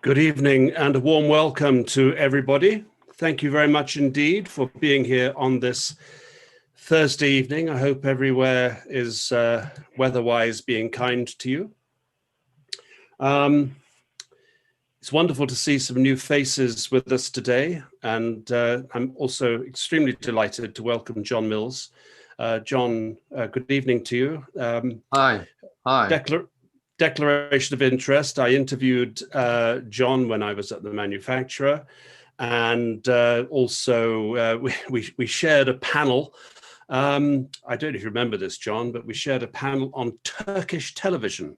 Good evening and a warm welcome to everybody. Thank you very much indeed for being here on this Thursday evening. I hope everywhere is weather-wise being kind to you. It's wonderful to see some new faces with us today, and I'm also extremely delighted to welcome John Mills. John, good evening to you. Hi. Declaration of interest. I interviewed John when I was at the manufacturer, and also we shared a panel. I don't know if you remember this, John, but we shared a panel on Turkish television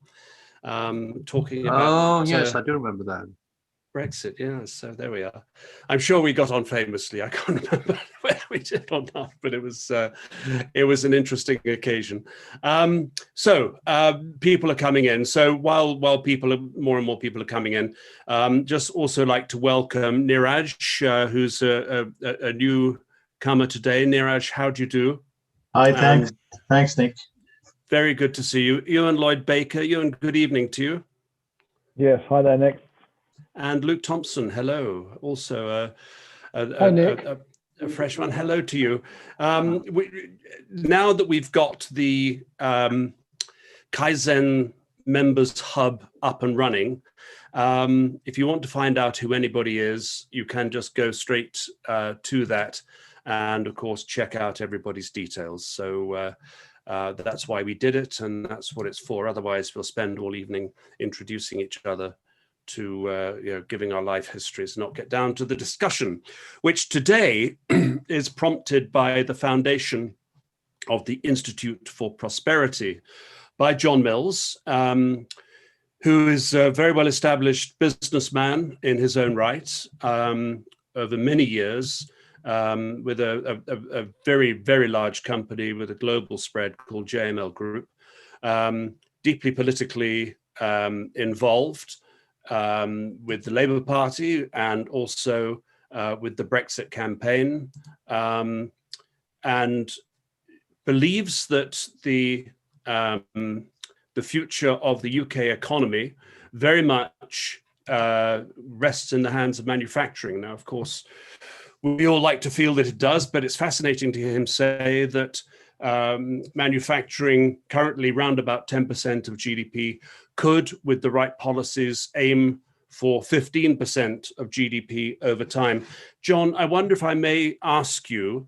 talking about... Oh, yes, I do remember that. Brexit, yeah, so there we are. I'm sure we got on famously. I can't remember whether we did or not, but it was an interesting occasion. So people are coming in. So while more and more people are coming in, just also like to welcome Niraj, who's a newcomer today. Niraj, how do you do? Hi, thanks. Thanks, Nick. Very good to see you. Ewan Lloyd Baker, Ewan, good evening to you. Yes, hi there, Nick. And Luke Thompson, hello. Also Nick. A fresh one. Hello to you. Now that we've got the Kaizen Members Hub up and running, if you want to find out who anybody is, you can just go straight to that and, of course, check out everybody's details. So that's why we did it, and that's what it's for. Otherwise, we'll spend all evening introducing each other to giving our life histories, not get down to the discussion, which today is prompted by the foundation of the Institute for Prosperity by John Mills, who is a very well-established businessman in his own right over many years, with a very, very large company with a global spread called JML Group, deeply politically involved with the Labour Party and also with the Brexit campaign, and believes that the future of the UK economy very much rests in the hands of manufacturing. Now, of course, we all like to feel that it does, but it's fascinating to hear him say that manufacturing, currently round about 10% of GDP, could, with the right policies, aim for 15% of GDP over time. John, I wonder if I may ask you,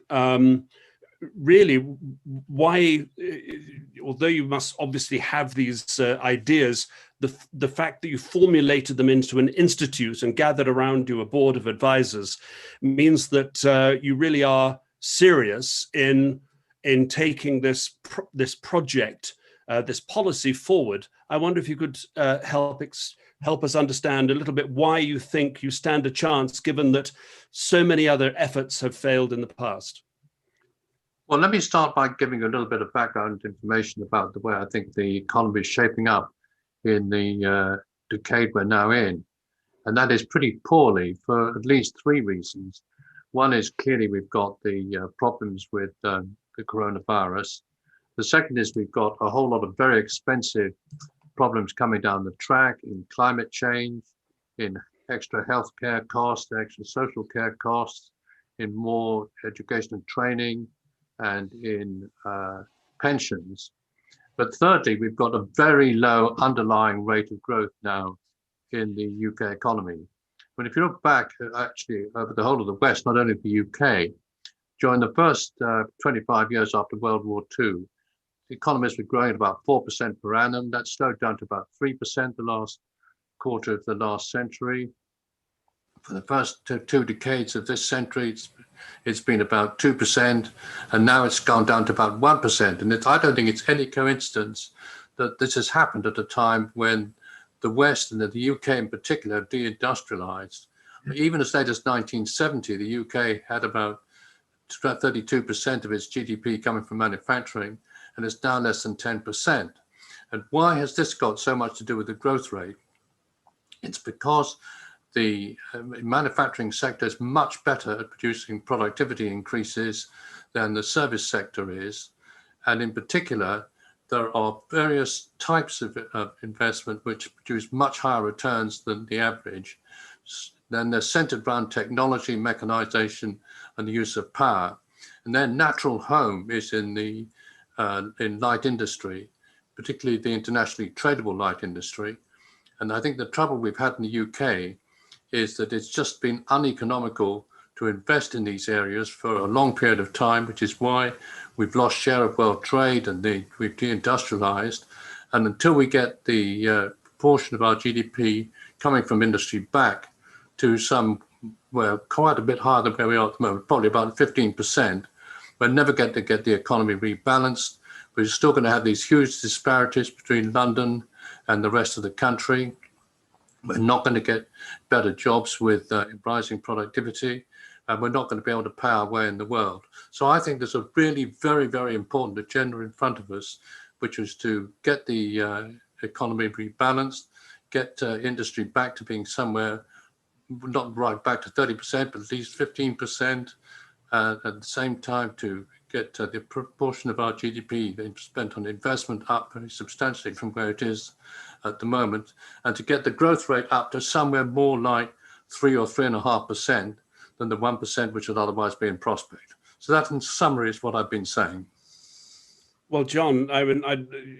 really, why, although you must obviously have these ideas, the fact that you formulated them into an institute and gathered around you a board of advisors means that you really are serious in taking this project, this policy forward. I wonder if you could help us understand a little bit why you think you stand a chance, given that so many other efforts have failed in the past. Well, let me start by giving a little bit of background information about the way I think the economy is shaping up in the decade we're now in. And that is pretty poorly for at least three reasons. One is clearly we've got the problems with the coronavirus. The second is we've got a whole lot of very expensive problems coming down the track in climate change, in extra healthcare costs, extra social care costs, in more education and training, and in pensions. But thirdly, we've got a very low underlying rate of growth now in the UK economy. But if you look back actually over the whole of the West, not only the UK, during the first 25 years after World War II, the economies were growing at about 4% per annum. That slowed down to about 3% the last quarter of the last century. For the first two decades of this century, it's been about 2%, and now it's gone down to about 1%. And I don't think it's any coincidence that this has happened at a time when the West, and the UK in particular, deindustrialized. Even as late as 1970, the UK had about 32% of its GDP coming from manufacturing, and it's now less than 10%. And why has this got so much to do with the growth rate? It's because the manufacturing sector is much better at producing productivity increases than the service sector is. And in particular, there are various types of investment which produce much higher returns than the average. Then they're centered around technology, mechanization, and the use of power. And their natural home is in the in light industry, particularly the internationally tradable light industry. And I think the trouble we've had in the UK is that it's just been uneconomical to invest in these areas for a long period of time, which is why we've lost share of world trade and we've deindustrialized. And until we get the proportion of our GDP coming from industry back to well, quite a bit higher than where we are at the moment, probably about 15%, we're never going to get the economy rebalanced. We're still going to have these huge disparities between London and the rest of the country. We're not going to get better jobs with rising productivity, and we're not going to be able to pay our way in the world. So I think there's a really very, very important agenda in front of us, which is to get the economy rebalanced, get industry back to being somewhere, not right back to 30%, but at least 15%, at the same time to get the proportion of our GDP spent on investment up very substantially from where it is at the moment, and to get the growth rate up to somewhere more like 3 or 3.5% than the 1% which would otherwise be in prospect. So that in summary is what I've been saying. Well, John,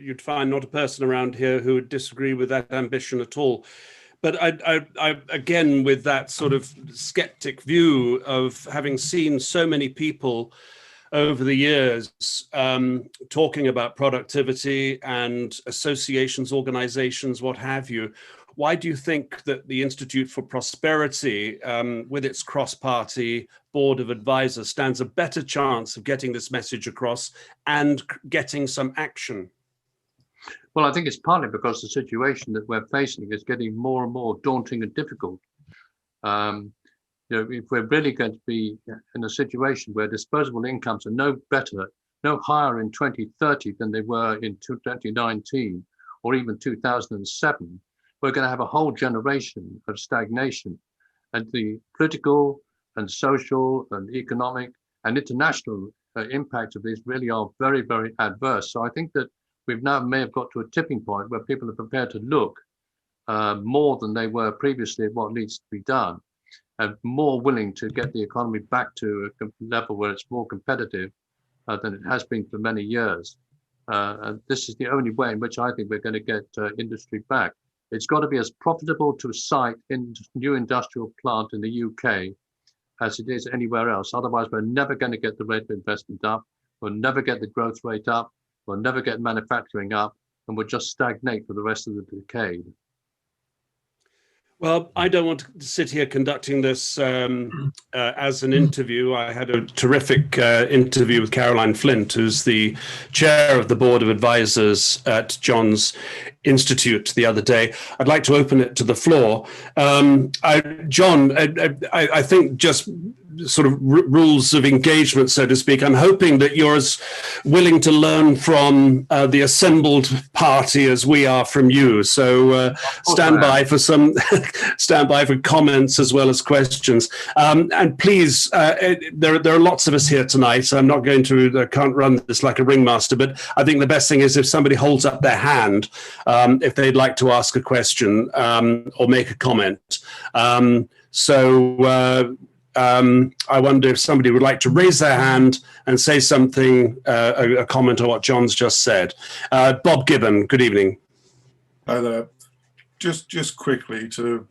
you'd find not a person around here who would disagree with that ambition at all. But I again, with that sort of skeptic view of having seen so many people over the years talking about productivity and associations, organizations, what have you, why do you think that the Institute for Prosperity, with its cross-party board of advisors, stands a better chance of getting this message across and getting some action? Well, I think it's partly because the situation that we're facing is getting more and more daunting and difficult. If we're really going to be in a situation where disposable incomes are no higher in 2030 than they were in 2019 or even 2007, we're going to have a whole generation of stagnation. And the political and social and economic and international impact of this really are very, very adverse. So I think that we've now may have got to a tipping point where people are prepared to look more than they were previously at what needs to be done, and more willing to get the economy back to a level where it's more competitive than it has been for many years. And this is the only way in which I think we're going to get industry back. It's got to be as profitable to site in new industrial plant in the UK as it is anywhere else. Otherwise, we're never going to get the rate of investment up. We'll never get the growth rate up. We'll never get manufacturing up, and we'll just stagnate for the rest of the decade. Well, I don't want to sit here conducting this as an interview. I had a terrific interview with Caroline Flint, who's the chair of the board of advisors at John's Institute the other day. I'd like to open it to the floor. John, I think just sort of rules of engagement, so to speak. I'm hoping that you're as willing to learn from the assembled party as we are from you. So stand by for comments as well as questions. And please, there are lots of us here tonight. So I'm not going to, can't run this like a ringmaster, but I think the best thing is if somebody holds up their hand, if they'd like to ask a question or make a comment. I wonder if somebody would like to raise their hand and say something, a comment on what John's just said. Bob Gibbon, good evening. Hi there. Just quickly to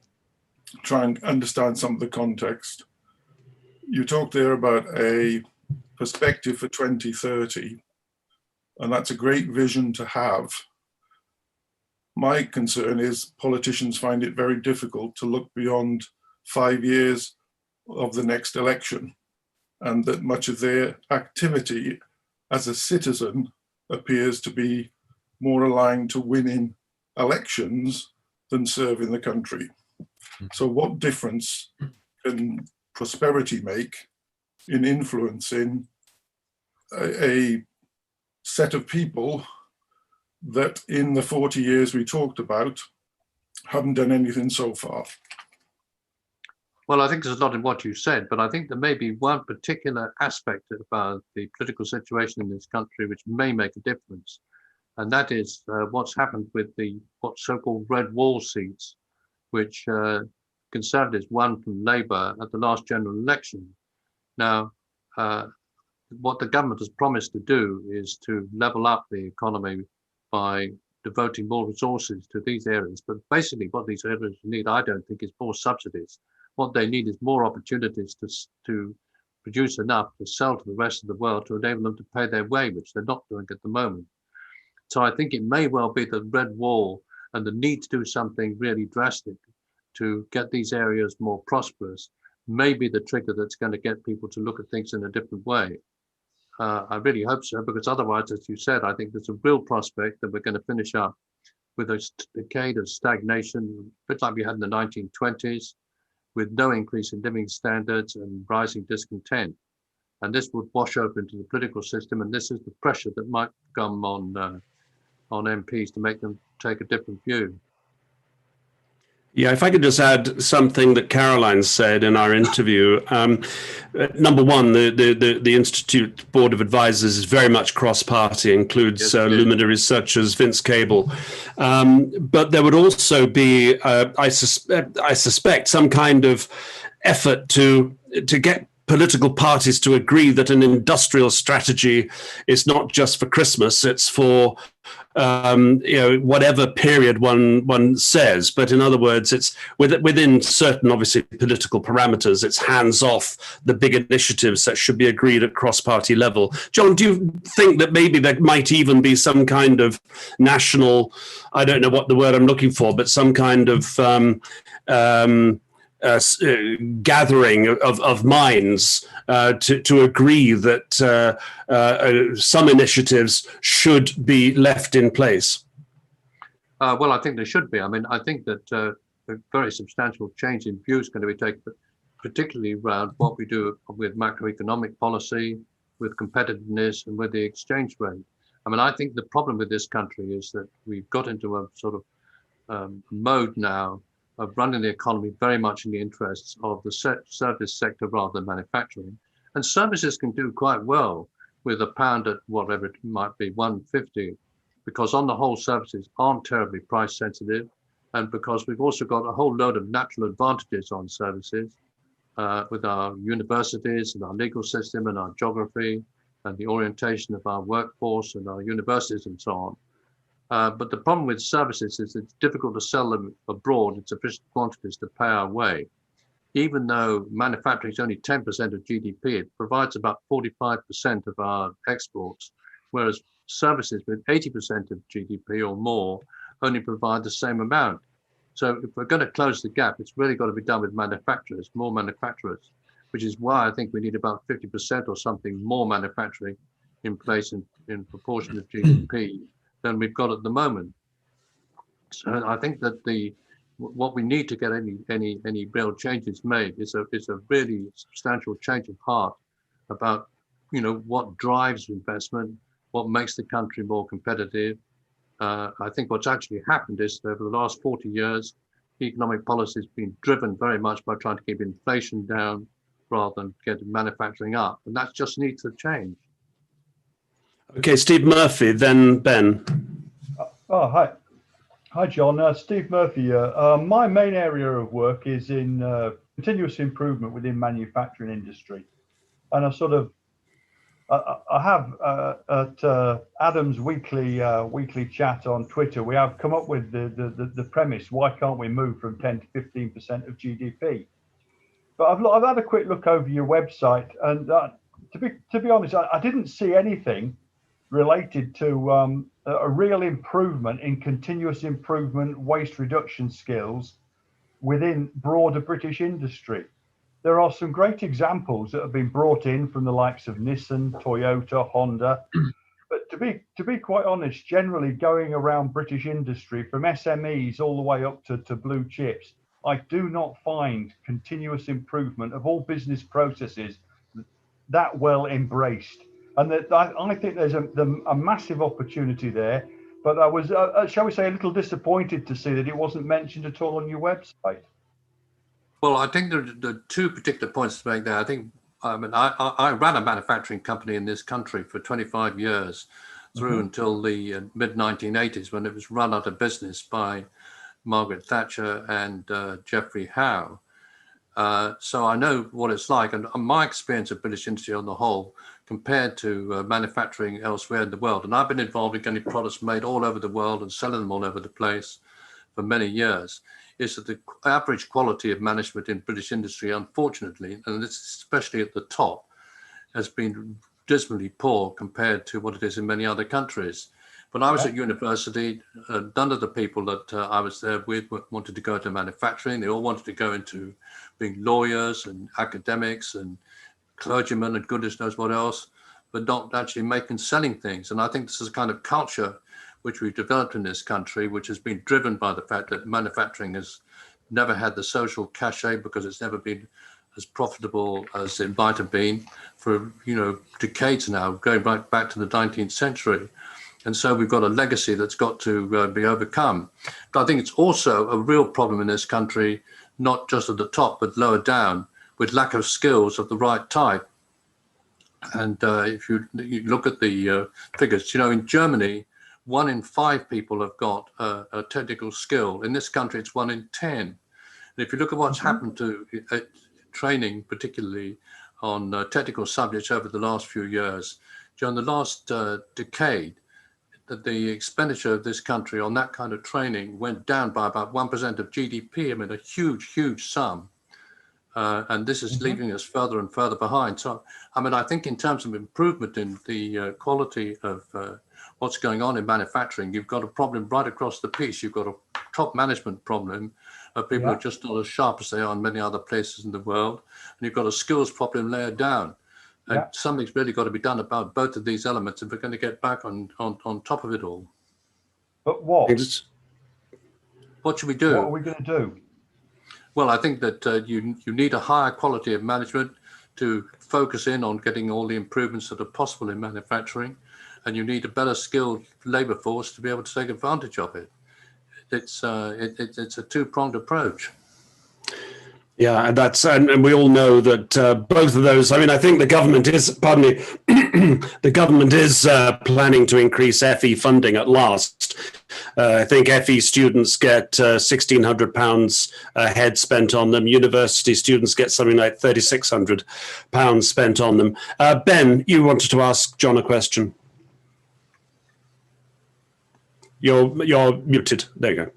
try and understand some of the context. You talked there about a perspective for 2030, and that's a great vision to have. My concern is politicians find it very difficult to look beyond 5 years of the next election, and that much of their activity as a citizen appears to be more aligned to winning elections than serving the country. So what difference can prosperity make in influencing a set of people that in the 40 years we talked about haven't done anything so far? Well, I think there's a lot in what you said, but I think there may be one particular aspect about the political situation in this country which may make a difference. and that is what's happened with the what's so-called red wall seats, which Conservatives won from Labour at the last general election. Now, what the government has promised to do is to level up the economy by devoting more resources to these areas. But basically what these areas need, I don't think, is more subsidies. What they need is more opportunities to produce enough to sell to the rest of the world to enable them to pay their way, which they're not doing at the moment. So I think it may well be the red wall and the need to do something really drastic to get these areas more prosperous may be the trigger that's going to get people to look at things in a different way. I really hope so, because otherwise, as you said, I think there's a real prospect that we're going to finish up with a decade of stagnation, a bit like we had in the 1920s, with no increase in living standards and rising discontent. And this would wash over into the political system, and this is the pressure that might come on MPs to make them take a different view. Yeah, if I could just add something that Caroline said in our interview. Number one, the Institute Board of Advisors is very much cross-party, includes luminaries such as Vince Cable. But there would also be, I suspect, some kind of effort to get political parties to agree that an industrial strategy is not just for Christmas, it's for whatever period one says. But in other words, it's within certain, obviously, political parameters. It's hands off the big initiatives that should be agreed at cross-party level. John, do you think that maybe there might even be some kind of national, I don't know what the word I'm looking for, but some kind of gathering of minds to agree that some initiatives should be left in place? Well, I think there should be. I mean, I think that a very substantial change in view is going to be taken, particularly around what we do with macroeconomic policy, with competitiveness, and with the exchange rate. I mean, I think the problem with this country is that we've got into a sort of mode now of running the economy very much in the interests of the service sector rather than manufacturing. And services can do quite well with £1 at whatever it might be, 150, because on the whole services aren't terribly price sensitive, and because we've also got a whole load of natural advantages on services with our universities and our legal system and our geography and the orientation of our workforce and our universities and so on. But the problem with services is it's difficult to sell them abroad in sufficient quantities to pay our way. Even though manufacturing is only 10% of GDP, it provides about 45% of our exports, whereas services with 80% of GDP or more only provide the same amount. So if we're going to close the gap, it's really got to be done with manufacturers, more manufacturers, which is why I think we need about 50% or something more manufacturing in place in proportion of GDP than we've got at the moment. So I think that what we need to get any real changes made is a really substantial change of heart about what drives investment, what makes the country more competitive. I think what's actually happened is that over the last 40 years, economic policy has been driven very much by trying to keep inflation down rather than get manufacturing up, and that just needs to change. Okay, Steve Murphy, then Ben. Oh, hi. Hi, John. Steve Murphy here. My main area of work is in continuous improvement within manufacturing industry. And I have at Adam's weekly chat on Twitter, we have come up with the premise, why can't we move from 10 to 15% of GDP? But I've had a quick look over your website, and to be honest, I didn't see anything related to a real improvement in continuous improvement waste reduction skills within broader British industry. There are some great examples that have been brought in from the likes of Nissan, Toyota, Honda. But to be quite honest, generally going around British industry from SMEs all the way up to blue chips, I do not find continuous improvement of all business processes that well embraced. And that I think there's a massive opportunity there, but I was, shall we say, a little disappointed to see that it wasn't mentioned at all on your website. Well, I think there are two particular points to make there. I think I ran a manufacturing company in this country for 25 years through until the mid 1980s, when it was run out of business by Margaret Thatcher and Geoffrey Howe. So I know what it's like, and my experience of British industry on the whole, compared to manufacturing elsewhere in the world, and I've been involved in getting products made all over the world and selling them all over the place for many years, is that the average quality of management in British industry, unfortunately, and this especially at the top, has been dismally poor compared to what it is in many other countries. When I was at university, none of the people that I was there with wanted to go into manufacturing. They all wanted to go into being lawyers and academics and clergymen and goodness knows what else, but not actually making, selling things. And I think this is a kind of culture which we've developed in this country, which has been driven by the fact that manufacturing has never had the social cachet because it's never been as profitable as it might have been for, decades now, going right back to the 19th century. And so we've got a legacy that's got to be overcome. But I think it's also a real problem in this country, not just at the top, but lower down, with lack of skills of the right type. And if you look at the figures, in Germany, 1 in 5 people have got a technical skill. In this country, it's 1 in 10. And if you look at what's happened to training, particularly on technical subjects over the last few years, during the last decade, that the expenditure of this country on that kind of training went down by about 1% of GDP. I mean, a huge, huge sum. And this is leaving us further and further behind. So, I think in terms of improvement in the quality of what's going on in manufacturing, you've got a problem right across the piece. You've got a top management problem of people who are just not as sharp as they are in many other places in the world. And you've got a skills problem layered down. And something's really got to be done about both of these elements if we're going to get back on top of it all. But what? What should we do? What are we going to do? Well, I think that you need a higher quality of management to focus in on getting all the improvements that are possible in manufacturing, and you need a better skilled labour force to be able to take advantage of it. It's a two-pronged approach. Yeah, and we all know that both of those. I think the government is, the government is planning to increase FE funding at last. I think FE students get £1,600 a head spent on them. University students get something like £3,600 spent on them. Ben, you wanted to ask John a question. You're muted. There you go.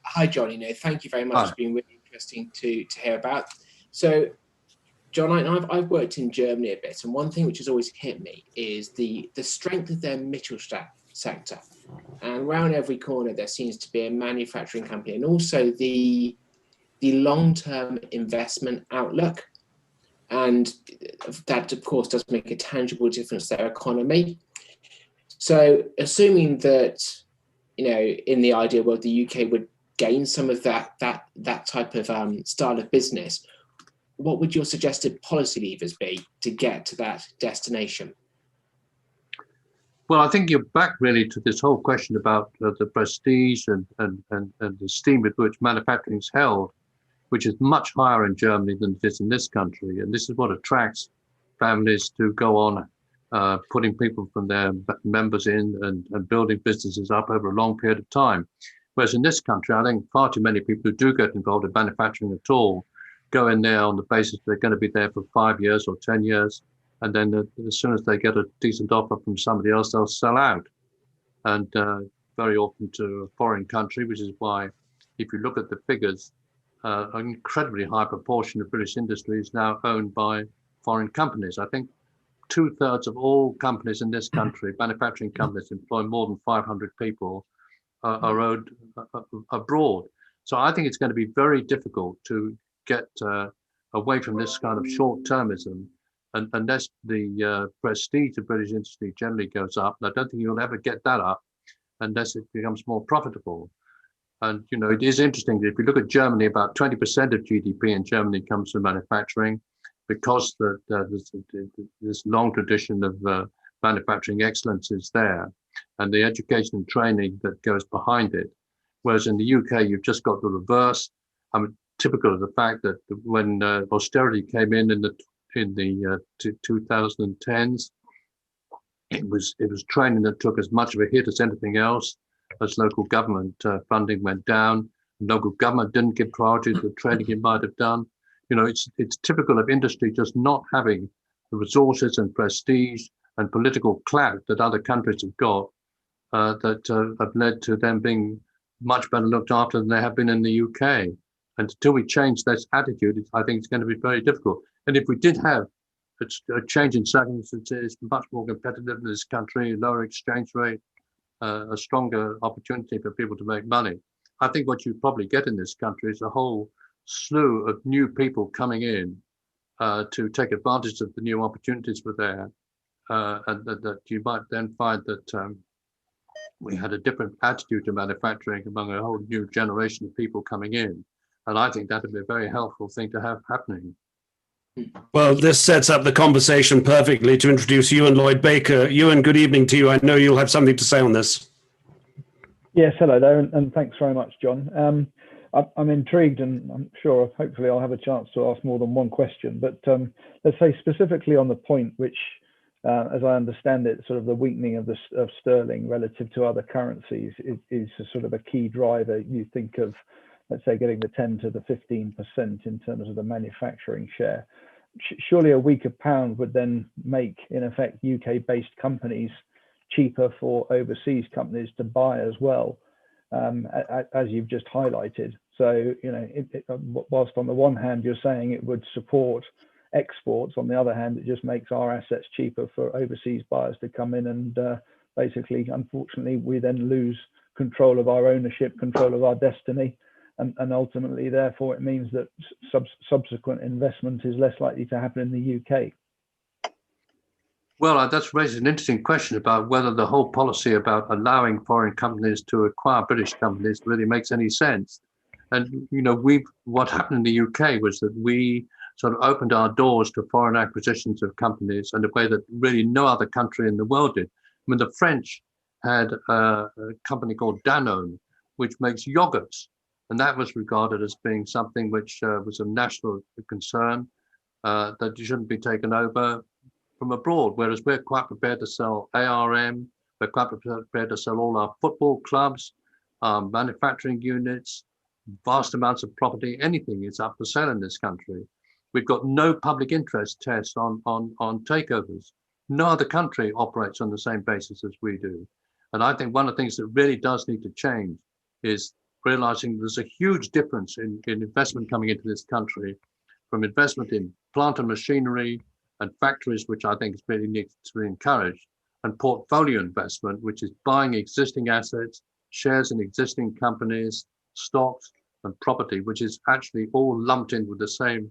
Hi, John. Thank you very much. It's been really interesting to hear about. So, John, I've worked in Germany a bit, and one thing which has always hit me is the strength of their Mittelstand sector. And around every corner, there seems to be a manufacturing company, and also the long-term investment outlook. And that, of course, does make a tangible difference to their economy. So, assuming that, in the ideal world, the UK would gain some of that type of style of business, what would your suggested policy levers be to get to that destination? Well, I think you're back really to this whole question about the prestige and the esteem with which manufacturing is held, which is much higher in Germany than it is in this country. And this is what attracts families to go on putting people from their members in and building businesses up over a long period of time. Whereas in this country, I think far too many people who do get involved in manufacturing at all go in there on the basis they're going to be there for 5 years or 10 years. And then as soon as they get a decent offer from somebody else, they'll sell out. And very often to a foreign country, which is why, if you look at the figures, an incredibly high proportion of British industry is now owned by foreign companies. I think 2/3 of all companies in this country, manufacturing companies, employ more than 500 people, are owned abroad. So I think it's going to be very difficult to get away from this kind of short-termism, and unless the prestige of British industry generally goes up. And I don't think you'll ever get that up unless it becomes more profitable. And it is interesting that if you look at Germany, about 20% of GDP in Germany comes from manufacturing, because there's this long tradition of manufacturing excellence is there, and the education and training that goes behind it. Whereas in the UK, you've just got the reverse. Typical of the fact that when austerity came in the 2010s, It was training that took as much of a hit as anything else. As local government funding went down, local government didn't give priority to the training it might have done. You know, it's typical of industry just not having the resources and prestige and political clout that other countries have got that have led to them being much better looked after than they have been in the UK. And until we change this attitude, I think it's going to be very difficult. And if we did have a change in circumstances, much more competitive in this country, lower exchange rate, a stronger opportunity for people to make money, I think what you probably get in this country is a whole slew of new people coming in to take advantage of the new opportunities were there. And that you might then find that we had a different attitude to manufacturing among a whole new generation of people coming in. And I think that would be a very helpful thing to have happening. Well, this sets up the conversation perfectly to introduce Ewan Lloyd Baker. Ewan, good evening to you. I know you'll have something to say on this. Yes, hello there, and thanks very much, John. I'm intrigued, and I'm sure hopefully I'll have a chance to ask more than one question, but let's say specifically on the point which, as I understand it, sort of the weakening of sterling relative to other currencies is a sort of a key driver. You think of, let's say, getting the 10 to the 15% in terms of the manufacturing share. Surely a weaker pound would then make, in effect, UK-based companies cheaper for overseas companies to buy as well, as you've just highlighted. So, you know, whilst on the one hand you're saying it would support exports, on the other hand it just makes our assets cheaper for overseas buyers to come in, and basically, unfortunately, we then lose control of our ownership, control of our destiny, and ultimately, therefore, it means that subsequent investment is less likely to happen in the UK. Well, that's raised an interesting question about whether the whole policy about allowing foreign companies to acquire British companies really makes any sense. And, you know, what happened in the UK was that we sort of opened our doors to foreign acquisitions of companies in a way that really no other country in the world did. I mean, the French had a company called Danone, which makes yogurts. And that was regarded as being something which was a national concern that shouldn't be taken over from abroad, whereas we're quite prepared to sell ARM, we're quite prepared to sell all our football clubs, manufacturing units, vast amounts of property, anything is up for sale in this country. We've got no public interest test on takeovers. No other country operates on the same basis as we do. And I think one of the things that really does need to change is realizing there's a huge difference in investment coming into this country, from investment in plant and machinery and factories, which I think is really needs to be encouraged, and portfolio investment, which is buying existing assets, shares in existing companies, stocks and property, which is actually all lumped in with the same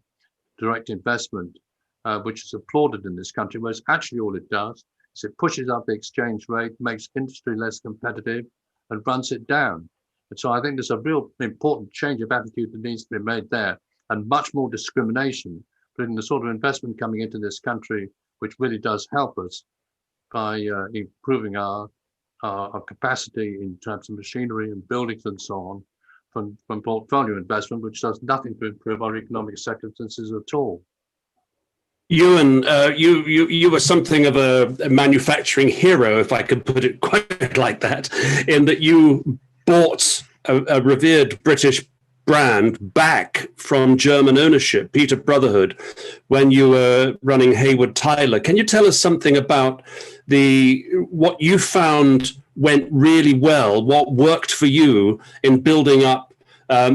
direct investment, which is applauded in this country, whereas actually all it does is it pushes up the exchange rate, makes industry less competitive and runs it down. And so I think there's a real important change of attitude that needs to be made there, and much more discrimination between the sort of investment coming into this country, which really does help us by improving our capacity in terms of machinery and buildings and so on, from portfolio investment, which does nothing to improve our economic circumstances at all. Ewan, you were something of a manufacturing hero, if I could put it quite like that, in that you bought a revered British brand back from German ownership, Peter Brotherhood, when you were running Hayward Tyler. Can you tell us something about what you found went really well, what worked for you in building up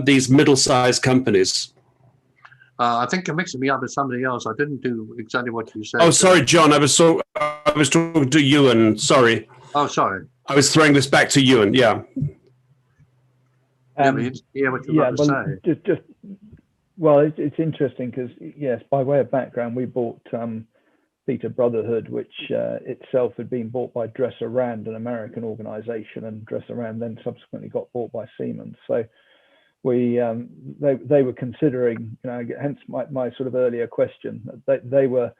these middle-sized companies? I think you're mixing me up with somebody else. I didn't do exactly what you said. Oh, sorry, John. I was talking to Ewan. Sorry. Oh, sorry. I was throwing this back to Ewan. Yeah. What you're about to say. Well, it's interesting because, yes, by way of background, we bought Peter Brotherhood, which itself had been bought by Dresser Rand, an American organization, and Dresser Rand then subsequently got bought by Siemens. So they were considering, you know, hence my sort of earlier question, they were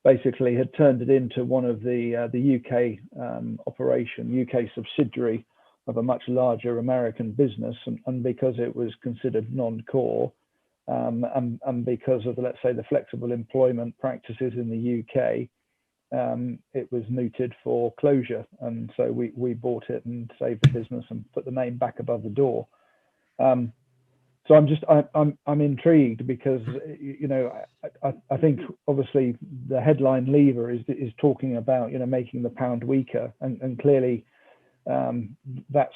basically had turned it into one of the UK UK subsidiary of a much larger American business, and because it was considered non-core, and because of let's say the flexible employment practices in the UK, it was mooted for closure, and so we bought it and saved the business and put the name back above the door. So I'm intrigued because, you know, I think obviously the headline lever is talking about, you know, making the pound weaker, and clearly that's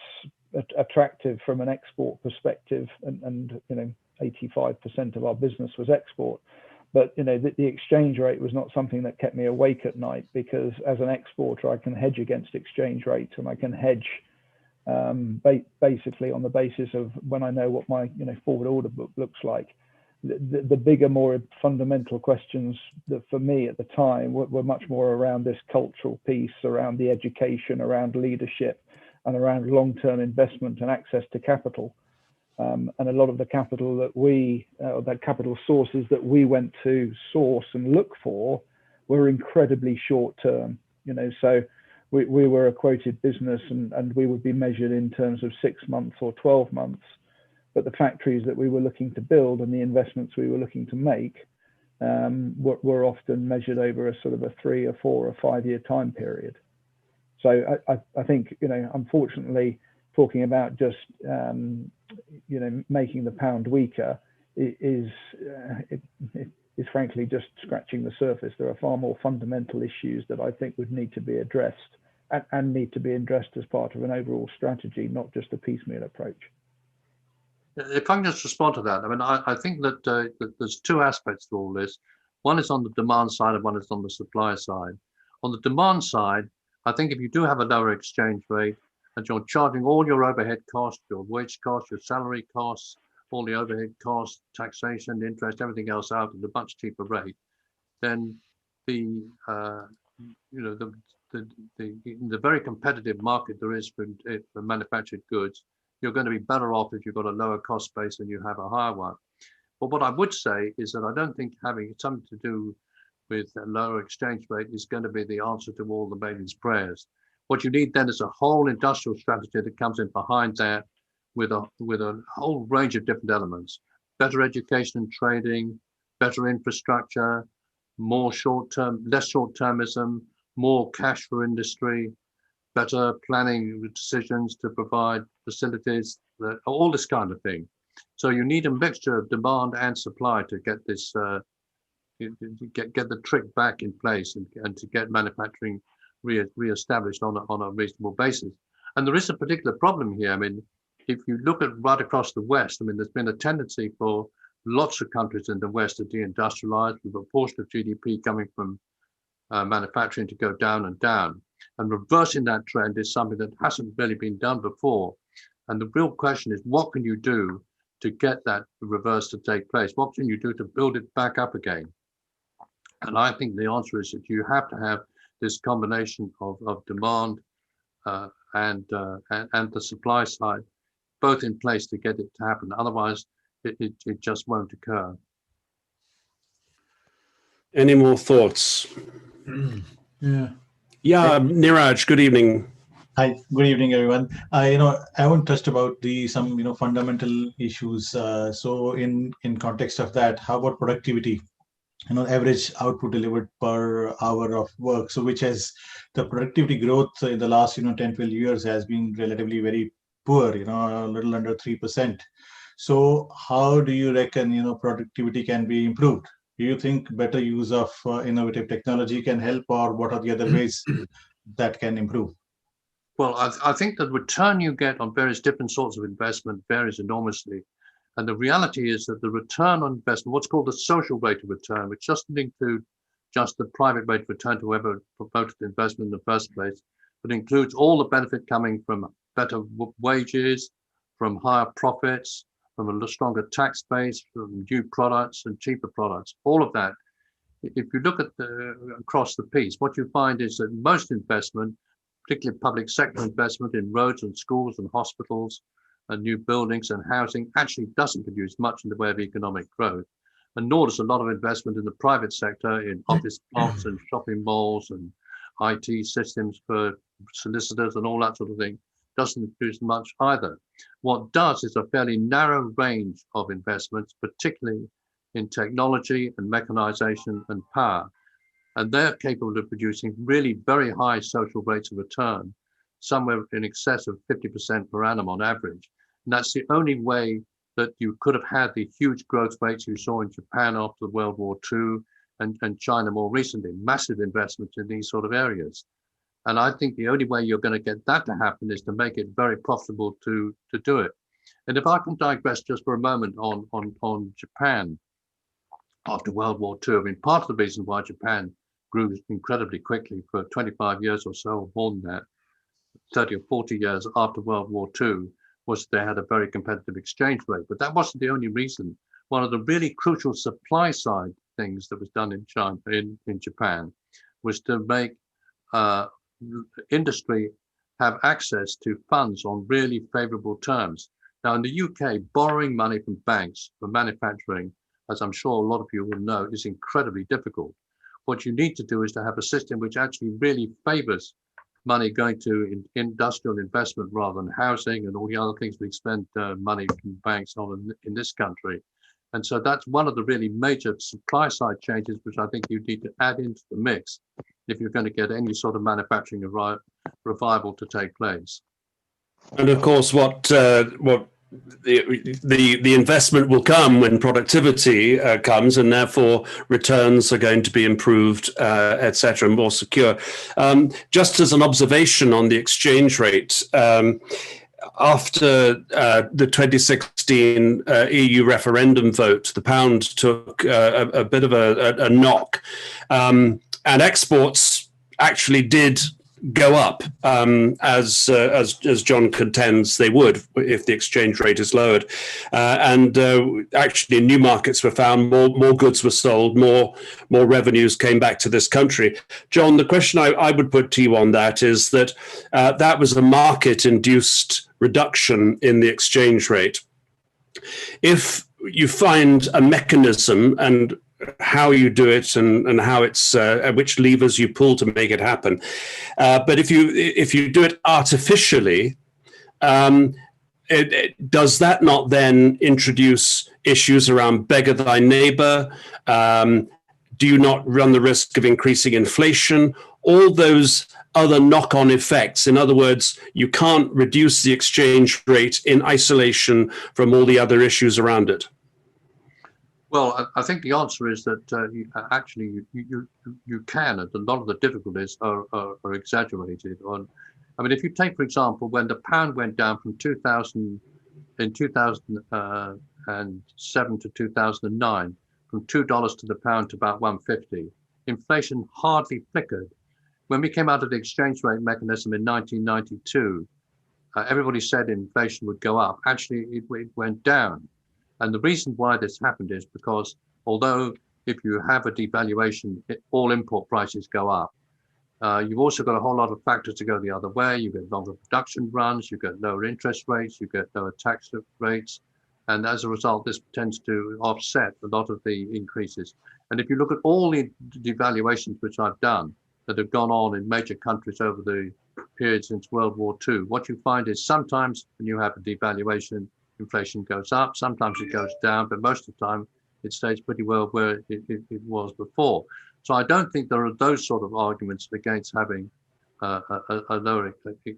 attractive from an export perspective, and you know, 85% of our business was export. But you know, the exchange rate was not something that kept me awake at night, because as an exporter I can hedge against exchange rates, and I can hedge basically on the basis of when I know what my, you know, forward order book looks like. The bigger, more fundamental questions that for me at the time were much more around this cultural piece, around the education, around leadership, and around long-term investment and access to capital. And a lot of the capital that that capital sources that we went to source and look for were incredibly short-term. You know, so we were a quoted business, and we would be measured in terms of 6 months or 12 months. But the factories that we were looking to build and the investments we were looking to make were often measured over a sort of a 3 or 4 or 5 year time period. So I think, you know, unfortunately, talking about just, you know, making the pound weaker is frankly just scratching the surface. There are far more fundamental issues that I think would need to be addressed, and need to be addressed as part of an overall strategy, not just a piecemeal approach. If I can just respond to that, I mean, I think that there's two aspects to all this. One is on the demand side and one is on the supply side. On the demand side, I think if you do have a lower exchange rate and you're charging all your overhead costs, your wage costs, your salary costs, all the overhead costs, taxation, interest, everything else out at a much cheaper rate, then the very competitive market there is for manufactured goods, you're going to be better off if you've got a lower cost base than you have a higher one. But what I would say is that I don't think having something to do with a lower exchange rate is going to be the answer to all the maiden's prayers. What you need then is a whole industrial strategy that comes in behind that with a whole range of different elements: better education and trading, better infrastructure, more short-term, less short-termism, more cash for industry, better planning decisions to provide facilities, all this kind of thing. So you need a mixture of demand and supply to get this, get the trick back in place, and to get manufacturing re-established on a reasonable basis. And there is a particular problem here. I mean, if you look at right across the West, I mean, there's been a tendency for lots of countries in the West to deindustrialize, with a portion of GDP coming from manufacturing to go down and down. And reversing that trend is something that hasn't really been done before. And the real question is, what can you do to get that reverse to take place? What can you do to build it back up again? And I think the answer is that you have to have this combination of demand and the supply side, both in place to get it to happen. Otherwise, it just won't occur. Any more thoughts? Yeah, Niraj, good evening. Hi, good evening, everyone. I haven't touched about some fundamental issues. So in context of that, how about productivity? Average output delivered per hour of work. So which has the productivity growth in the last 10, 12 years has been relatively very poor, a little under 3%. So how do you reckon productivity can be improved? Do you think better use of innovative technology can help, or what are the other ways that can improve? Well, I think the return you get on various different sorts of investment varies enormously. And the reality is that the return on investment, what's called the social rate of return, which doesn't include just the private rate of return to whoever promoted the investment in the first place, but includes all the benefit coming from better wages, from higher profits, from a stronger tax base, from new products and cheaper products. All of that, if you look at across the piece, what you find is that most investment, particularly public sector investment in roads and schools and hospitals and new buildings and housing, actually doesn't produce much in the way of economic growth. And nor does a lot of investment in the private sector in office blocks and shopping malls and IT systems for solicitors and all that sort of thing, doesn't produce much either. What does is a fairly narrow range of investments, particularly in technology and mechanization and power. and they're capable of producing really very high social rates of return, somewhere in excess of 50% per annum on average. And that's the only way that you could have had the huge growth rates you saw in Japan after World War II and China more recently, massive investments in these sort of areas. And I think the only way you're going to get that to happen is to make it very profitable to do it. And if I can digress just for a moment on Japan after World War II, I mean, part of the reason why Japan grew incredibly quickly for 25 years or so, more than that, 30 or 40 years after World War II, was they had a very competitive exchange rate. But that wasn't the only reason. One of the really crucial supply side things that was done in China, in Japan, was to make industry have access to funds on really favorable terms. Now in the UK, borrowing money from banks for manufacturing, as I'm sure a lot of you will know, is incredibly difficult. What you need to do is to have a system which actually really favors money going to industrial investment rather than housing and all the other things we spend money from banks on in this country. And so that's one of the really major supply side changes, which I think you need to add into the mix if you're going to get any sort of manufacturing revival to take place. And of course, what the investment will come when productivity comes, and therefore returns are going to be improved, etc., and more secure. Just as an observation on the exchange rate, after the 2016 EU referendum vote, the pound took a bit of a knock, and exports actually did go up, as John contends they would if the exchange rate is lowered, and actually new markets were found, more goods were sold, more revenues came back to this country. John, the question I would put to you on that is that that was a market-induced reduction in the exchange rate. If you find a mechanism and how you do it and how it's which levers you pull to make it happen, but if you do it artificially, does that not then introduce issues around beggar thy neighbor? Do you not run the risk of increasing inflation? All those other knock-on effects. In other words, you can't reduce the exchange rate in isolation from all the other issues around it. Well, I think the answer is that actually you can, and a lot of the difficulties are exaggerated. I mean, if you take, for example, when the pound went down from 2007 to 2009, from $2 to the pound to about 150, inflation hardly flickered. When we came out of the exchange rate mechanism in 1992, everybody said inflation would go up. Actually, it went down. And the reason why this happened is because although if you have a devaluation, all import prices go up, you've also got a whole lot of factors to go the other way. You get longer production runs, you get lower interest rates, you get lower tax rates. And as a result, this tends to offset a lot of the increases. And if you look at all the devaluations which I've done that have gone on in major countries over the period since World War II, what you find is sometimes when you have a devaluation, inflation goes up, sometimes it goes down, but most of the time it stays pretty well where it was before. So I don't think there are those sort of arguments against having a lower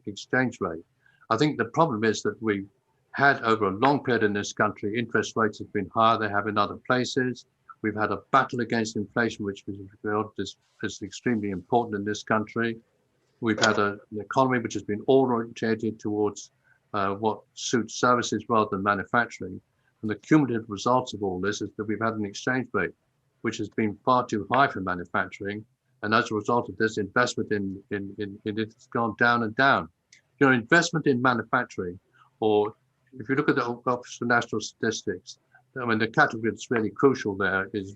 exchange rate. I think the problem is that we had over a long period in this country, interest rates have been higher than they have in other places. We've had a battle against inflation, which is extremely important in this country. We've had an economy which has been orientated towards what suits services rather than manufacturing. And the cumulative results of all this is that we've had an exchange rate which has been far too high for manufacturing. And as a result of this, investment in it has gone down and down. You know, investment in manufacturing, or if you look at the Office of National Statistics, I mean, the category that's really crucial there is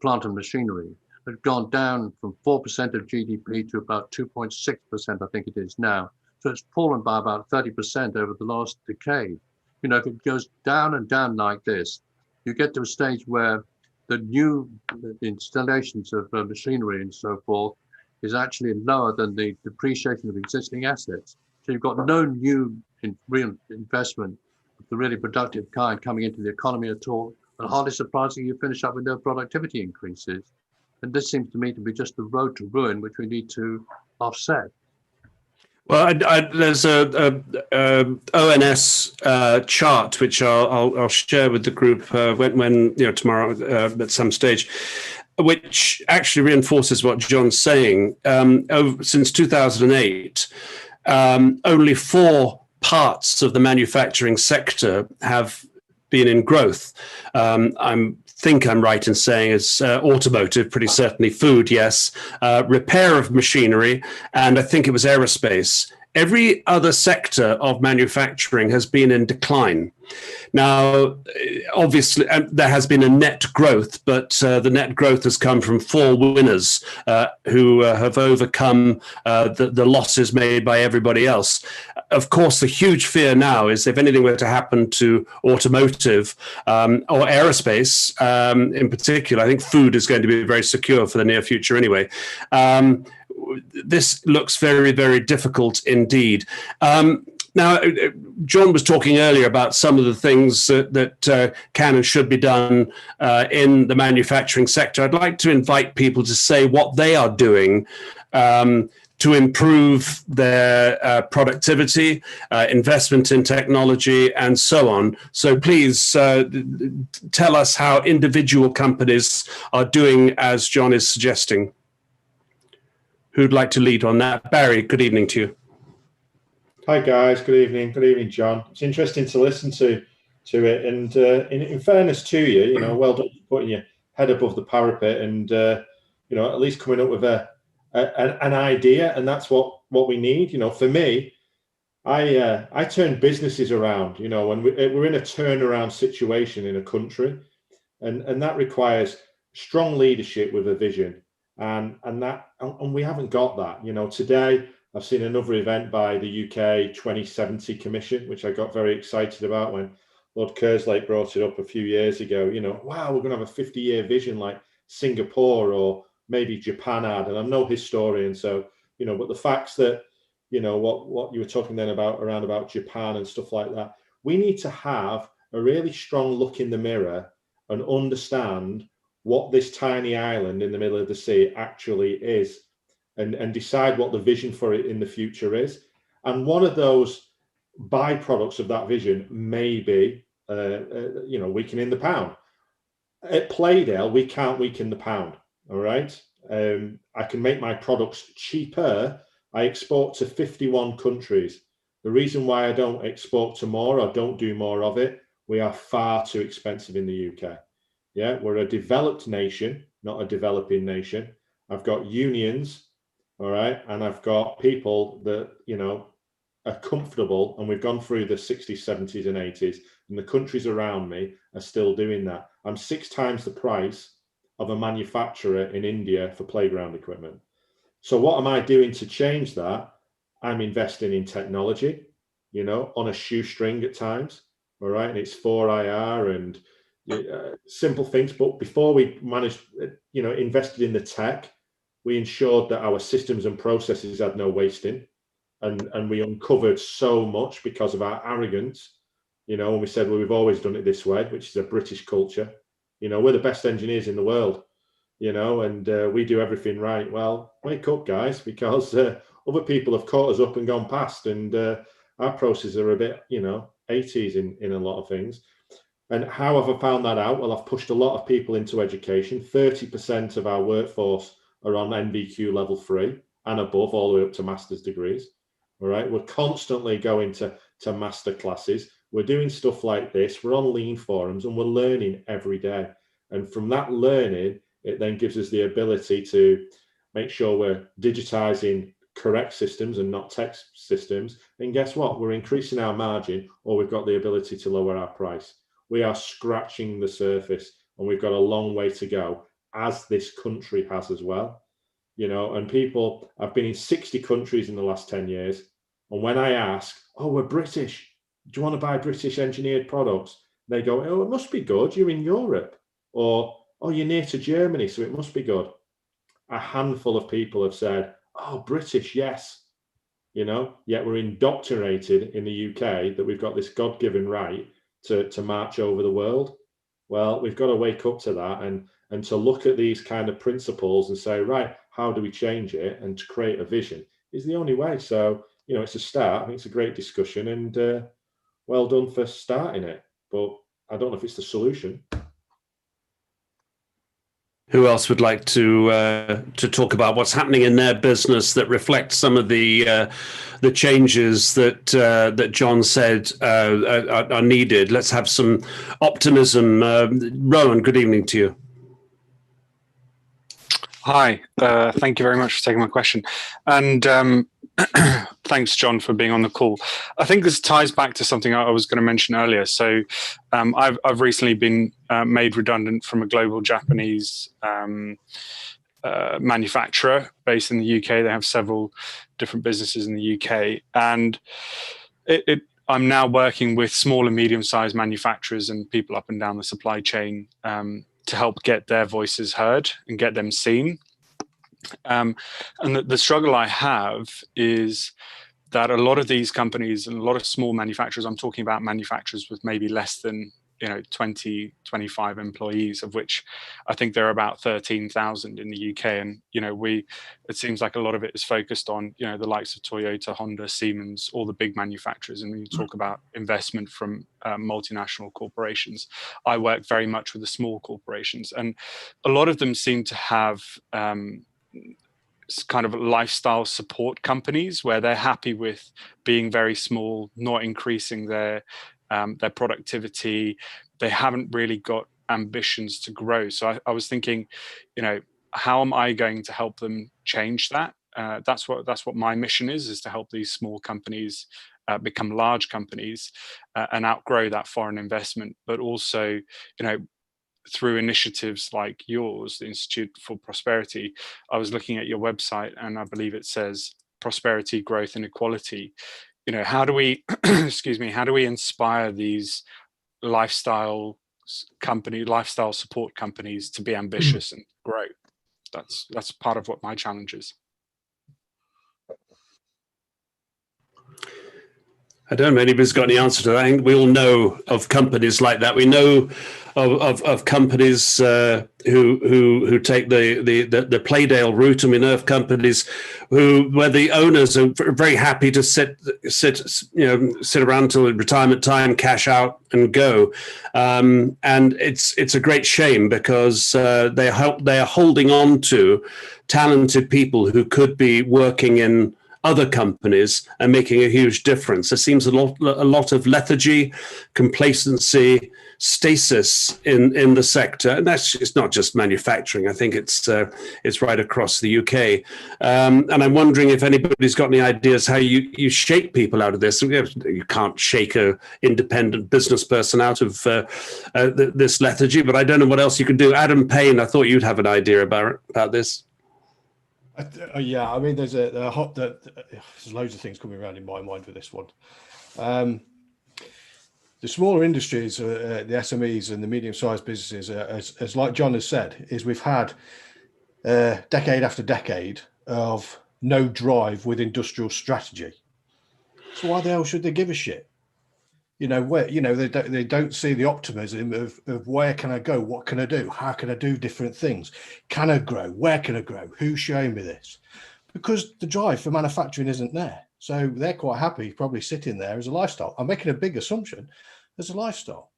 plant and machinery. It's gone down from 4% of GDP to about 2.6%, I think it is now. So it's fallen by about 30% over the last decade. You know, if it goes down and down like this, you get to a stage where the new installations of machinery and so forth is actually lower than the depreciation of existing assets. So you've got no new real investment of the really productive kind coming into the economy at all. And hardly surprising, you finish up with no productivity increases. And this seems to me to be just the road to ruin, which we need to offset. Well, there's a ONS chart which I'll share with the group when tomorrow at some stage, which actually reinforces what John's saying. Since 2008, only 4 parts of the manufacturing sector have been in growth. I think I'm right in saying it's automotive, pretty certainly food, yes, repair of machinery, and I think it was aerospace. Every other sector of manufacturing has been in decline. Now, obviously, there has been a net growth, but the net growth has come from 4 winners who have overcome the losses made by everybody else. Of course, the huge fear now is if anything were to happen to automotive or aerospace in particular, I think food is going to be very secure for the near future anyway. This looks very, very difficult indeed. Now, John was talking earlier about some of the things that can and should be done in the manufacturing sector. I'd like to invite people to say what they are doing to improve their productivity, investment in technology, and so on. So please tell us how individual companies are doing as John is suggesting. Who'd like to lead on that? Barry, good evening to you. Hi guys, good evening. Good evening, John. It's interesting to listen to it, and in fairness to you, well done for putting your head above the parapet, and at least coming up with an idea, and that's what we need. For me, I turn businesses around. When we're in a turnaround situation in a country, and that requires strong leadership with a vision, and we haven't got that. Today I've seen another event by the UK 2070 Commission, which I got very excited about when Lord Kerslake brought it up a few years ago. Wow, we're going to have a 50-year vision like Singapore or maybe Japan had. And I'm no historian, so but the facts that what you were talking then about Japan and stuff like that, we need to have a really strong look in the mirror and understand what this tiny island in the middle of the sea actually is, and decide what the vision for it in the future is. And one of those byproducts of that vision may be weakening the pound. At Playdale, we can't weaken the pound. All right, I can make my products cheaper. I export to 51 countries. The reason why I don't export to more or don't do more of it, we are far too expensive in the UK. Yeah, we're a developed nation, not a developing nation. I've got unions, all right, and I've got people that are comfortable, and we've gone through the 60s, 70s, and 80s, and the countries around me are still doing that. I'm 6 times the price of a manufacturer in India for playground equipment. So what am I doing to change that? I'm investing in technology, on a shoestring at times, all right, and it's 4IR and simple things. But before we managed, invested in the tech, we ensured that our systems and processes had no wasting, and we uncovered so much because of our arrogance, when we said, well, we've always done it this way, which is a British culture. We're the best engineers in the world, and we do everything right. Well, wake up, guys, because other people have caught us up and gone past, and our processes are a bit, 80s in a lot of things. And how have I found that out? Well, I've pushed a lot of people into education. 30% of our workforce are on NVQ level 3 and above, all the way up to master's degrees. All right, we're constantly going to master classes. We're doing stuff like this. We're on lean forums, and we're learning every day. And from that learning, it then gives us the ability to make sure we're digitizing correct systems and not text systems. And guess what? We're increasing our margin, or we've got the ability to lower our price. We are scratching the surface, and we've got a long way to go, as this country has as well. And people, I've been in 60 countries in the last 10 years. And when I ask, oh, we're British, do you want to buy British engineered products? They go, oh, it must be good. You're in Europe. Or, oh, you're near to Germany, so it must be good. A handful of people have said, oh, British, yes. Yet we're indoctrinated in the UK that we've got this God-given right to march over the world. Well, we've got to wake up to that. and to look at these kind of principles and say, right, how do we change it, and to create a vision is the only way. So, you know, it's a start. I think it's a great discussion, and well done for starting it, but I don't know if it's the solution. Who else would like to talk about what's happening in their business that reflects some of the changes that that John said are needed? Let's have some optimism. Rowan, good evening to you. Hi, thank you very much for taking my question, and thanks, John, for being on the call. I think this ties back to something I was going to mention earlier. So I've recently been made redundant from a global Japanese manufacturer based in the UK. They have several different businesses in the UK, and I'm now working with small and medium-sized manufacturers and people up and down the supply chain to help get their voices heard and get them seen. And the struggle I have is that a lot of these companies and a lot of small manufacturers, I'm talking about manufacturers with maybe less than 20, 25 employees, of which I think there are about 13,000 in the UK. And, it seems like a lot of it is focused on, the likes of Toyota, Honda, Siemens, all the big manufacturers. And when you talk about investment from multinational corporations, I work very much with the small corporations. And a lot of them seem to have kind of lifestyle support companies where they're happy with being very small, not increasing their productivity. They haven't really got ambitions to grow. So I was thinking, how am I going to help them change that? That's what my mission is to help these small companies become large companies and outgrow that foreign investment, but also, through initiatives like yours, the Institute for Prosperity. I was looking at your website, and I believe it says prosperity, growth, and equality. How do we, how do we inspire these lifestyle support companies to be ambitious and grow? That's part of what my challenge is. I don't know if anybody's got any answer to that. I think we all know of companies like that. We know of companies who take the Playdale route, and we know of companies where the owners are very happy to sit around till retirement time, cash out, and go. And it's a great shame because they are holding on to talented people who could be working in other companies and making a huge difference. There seems a lot of lethargy, complacency, stasis in the sector, and it's not just manufacturing. I think it's right across the UK. And I'm wondering if anybody's got any ideas how you shake people out of this. You can't shake a independent business person out of this lethargy, but I don't know what else you can do. Adam Payne, I thought you'd have an idea about this. Yeah, I mean, there's loads of things coming around in my mind with this one. The smaller industries, the SMEs and the medium-sized businesses, as like John has said, is we've had decade after decade of no drive with industrial strategy. So why the hell should they give a shit? They don't see the optimism of where can I go? What can I do? How can I do different things? Can I grow? Where can I grow? Who's showing me this? Because the drive for manufacturing isn't there. So they're quite happy probably sitting there as a lifestyle. I'm making a big assumption as a lifestyle.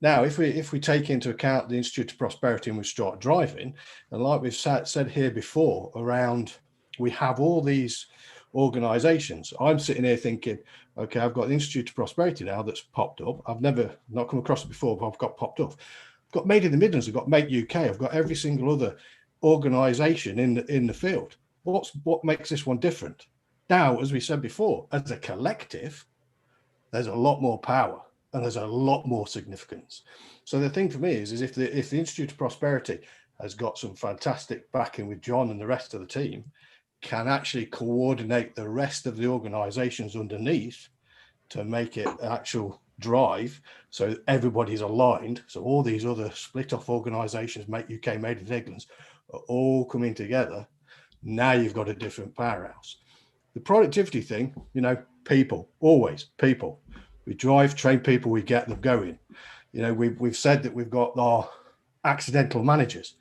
Now, if we take into account the Institute of Prosperity and we start driving, and like we've said here before around, we have all these organizations. I'm sitting here thinking, okay, I've got the Institute of Prosperity now that's popped up. I've not come across it before, but I've got popped up. I've got Made in the Midlands, I've got Make UK, I've got every single other organization in the field. What makes this one different? Now, as we said before, as a collective, there's a lot more power and there's a lot more significance. So the thing for me is if the Institute of Prosperity has got some fantastic backing with John and the rest of the team, can actually coordinate the rest of the organizations underneath to make it an actual drive so everybody's aligned. So all these other split off organizations, Make UK, Made in the Netherlands, are all coming together. Now you've got a different powerhouse. The productivity thing, people, always people. We drive, train people, we get them going. We've said that we've got our accidental managers.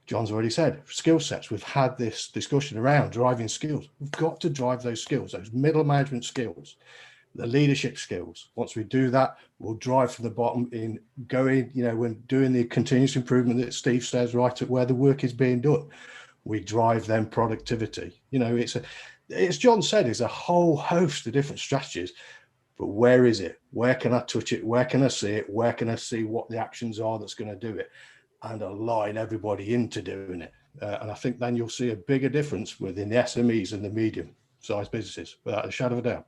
John's already said skill sets. We've had this discussion around driving skills. We've got to drive those skills, those middle management skills, the leadership skills. Once we do that, we'll drive from the bottom in going, when doing the continuous improvement that Steve says, right at where the work is being done, we drive them productivity. As John said, it's a whole host of different strategies, but where is it? Where can I touch it? Where can I see it? Where can I see what the actions are that's going to do it? And align everybody into doing it. And I think then you'll see a bigger difference within the SMEs and the medium-sized businesses, without a shadow of a doubt.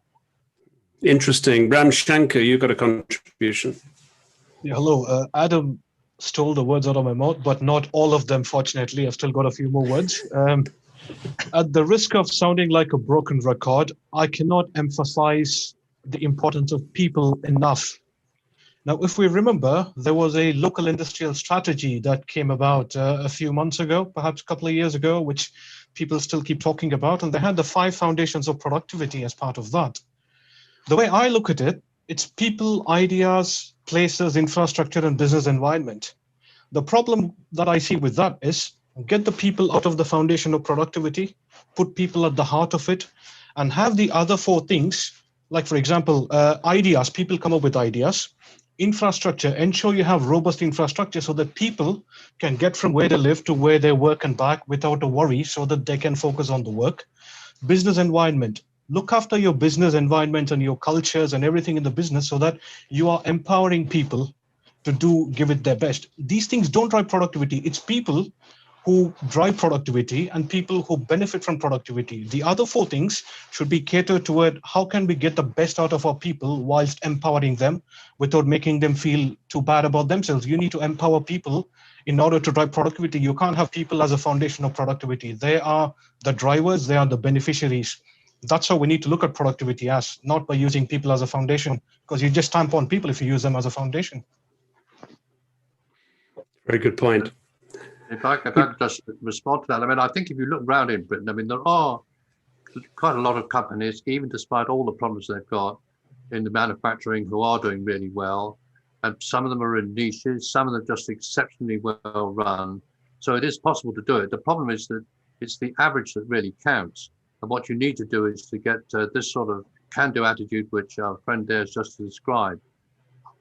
Interesting. Ram Shankar, you got a contribution. Yeah, hello. Adam stole the words out of my mouth, but not all of them, fortunately. I've still got a few more words. At the risk of sounding like a broken record, I cannot emphasize the importance of people enough. Now, if we remember, there was a local industrial strategy that came about a few months ago, perhaps a couple of years ago, which people still keep talking about, and they had the 5 foundations of productivity as part of that. The way I look at it, it's people, ideas, places, infrastructure, and business environment. The problem that I see with that is get the people out of the foundation of productivity, put people at the heart of it, and have the other 4 things, like, for example, ideas. People come up with ideas. Infrastructure, ensure you have robust infrastructure so that people can get from where they live to where they work and back without a worry, so that they can focus on the work. Business environment, look after your business environment and your cultures and everything in the business so that you are empowering people to give it their best. These things don't drive productivity. It's people who drive productivity and people who benefit from productivity. The other 4 things should be catered toward how can we get the best out of our people whilst empowering them without making them feel too bad about themselves. You need to empower people in order to drive productivity. You can't have people as a foundation of productivity. They are the drivers, they are the beneficiaries. That's how we need to look at productivity as, not by using people as a foundation, because you just stamp on people if you use them as a foundation. Very good point. If I could just respond to that, I think if you look around in Britain, there are quite a lot of companies, even despite all the problems they've got in the manufacturing, who are doing really well. And some of them are in niches, some of them just exceptionally well run. So it is possible to do it. The problem is that it's the average that really counts. And what you need to do is to get this sort of can-do attitude, which our friend there has just described,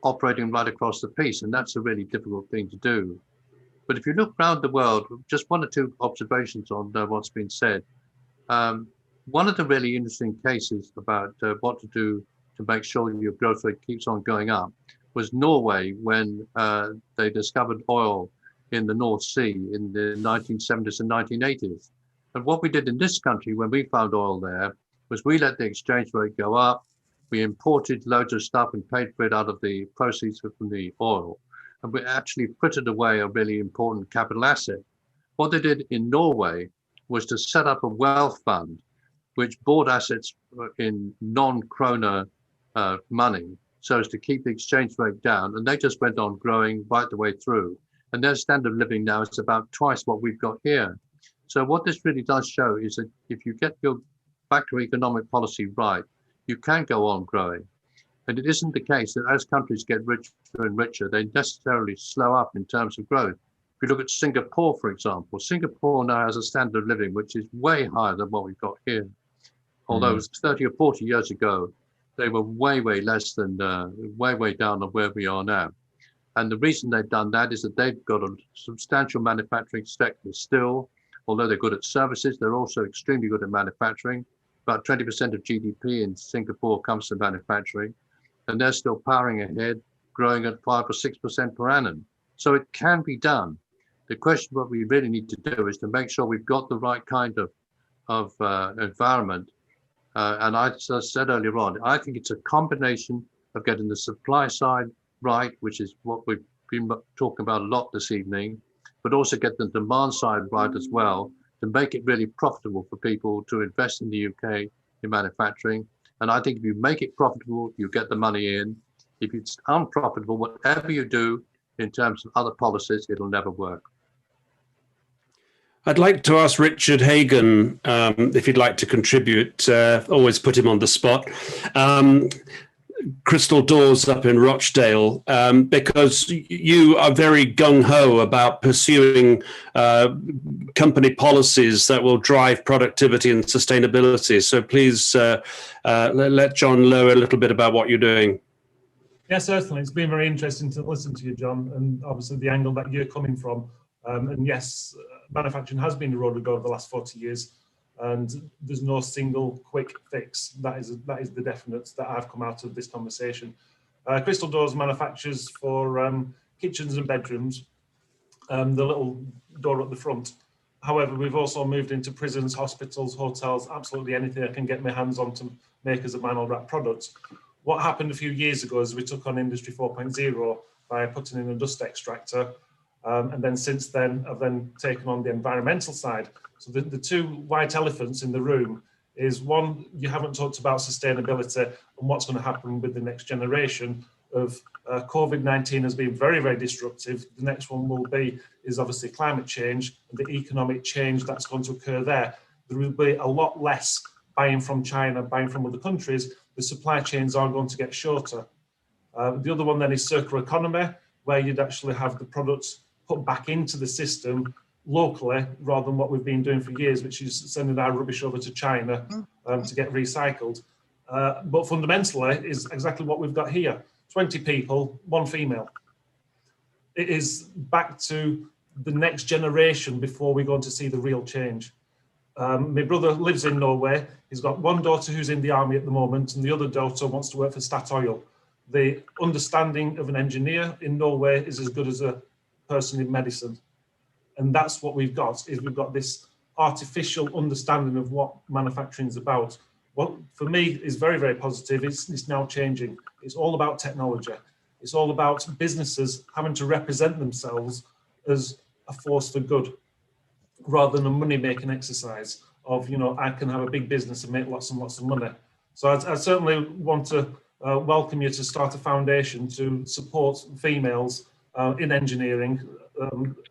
operating right across the piece. And that's a really difficult thing to do. But if you look around the world, just 1 or 2 observations on what's been said. One of the really interesting cases about what to do to make sure your growth rate keeps on going up was Norway, when they discovered oil in the North Sea in the 1970s and 1980s. And what we did in this country when we found oil there was we let the exchange rate go up. We imported loads of stuff and paid for it out of the proceeds from the oil. And we actually frittered away a really important capital asset. What they did in Norway was to set up a wealth fund which bought assets in non-krona money so as to keep the exchange rate down. And they just went on growing right the way through. And their standard of living now is about twice what we've got here. So what this really does show is that if you get your macroeconomic policy right, you can go on growing. And it isn't the case that as countries get richer and richer, they necessarily slow up in terms of growth. If you look at Singapore, for example, Singapore now has a standard of living which is way higher than what we've got here. Although it was 30 or 40 years ago, they were way less than, way down on where we are now. And the reason they've done that is that they've got a substantial manufacturing sector still. Although they're good at services, they're also extremely good at manufacturing. About 20% of GDP in Singapore comes from manufacturing. And they're still powering ahead, growing at 5 or 6% per annum. So it can be done. The question what we really need to do is to make sure we've got the right kind of environment. And as I said earlier on, I think it's a combination of getting the supply side right, which is what we've been talking about a lot this evening, but also get the demand side right as well, to make it really profitable for people to invest in the UK in manufacturing. And I think if you make it profitable, you get the money in. If it's unprofitable, whatever you do in terms of other policies, it'll never work. I'd like to ask Richard Hagan if he'd like to contribute. Always put him on the spot. Crystal Doors up in Rochdale, because you are very gung-ho about pursuing company policies that will drive productivity and sustainability. So please let John know a little bit about what you're doing. Yeah, certainly. It's been very interesting to listen to you, John, and obviously the angle that you're coming from. And yes, manufacturing has been eroded over the last 40 years, and there's no single quick fix. That is the definite that I've come out of this conversation. Crystal Doors manufactures for kitchens and bedrooms, the little door at the front. However, we've also moved into prisons, hospitals, hotels, absolutely anything I can get my hands on to make as a vinyl wrap product. What happened a few years ago is we took on Industry 4.0 by putting in a dust extractor. And then since then, I've then taken on the environmental side. So the two white elephants in the room is, one, you haven't talked about sustainability and what's going to happen with the next generation of COVID-19 has been very, very disruptive. The next one is obviously climate change and the economic change that's going to occur there. There will be a lot less buying from China, buying from other countries. The supply chains are going to get shorter. The other one then is circular economy, where you'd actually have the products put back into the system locally rather than what we've been doing for years, which is sending our rubbish over to China to get recycled. But fundamentally is exactly what we've got here. 20 people, 1 female. It is back to the next generation before we're going to see the real change. My brother lives in Norway. He's got 1 daughter who's in the army at the moment, and the other daughter wants to work for Statoil. The understanding of an engineer in Norway is as good as a person in medicine. And that's what we've got, is we've got this artificial understanding of what manufacturing is about. What for me is very, very positive. It's now changing. It's all about technology. It's all about businesses having to represent themselves as a force for good, rather than a money-making exercise of, I can have a big business and make lots and lots of money. So I certainly want to welcome you to start a foundation to support females in engineering.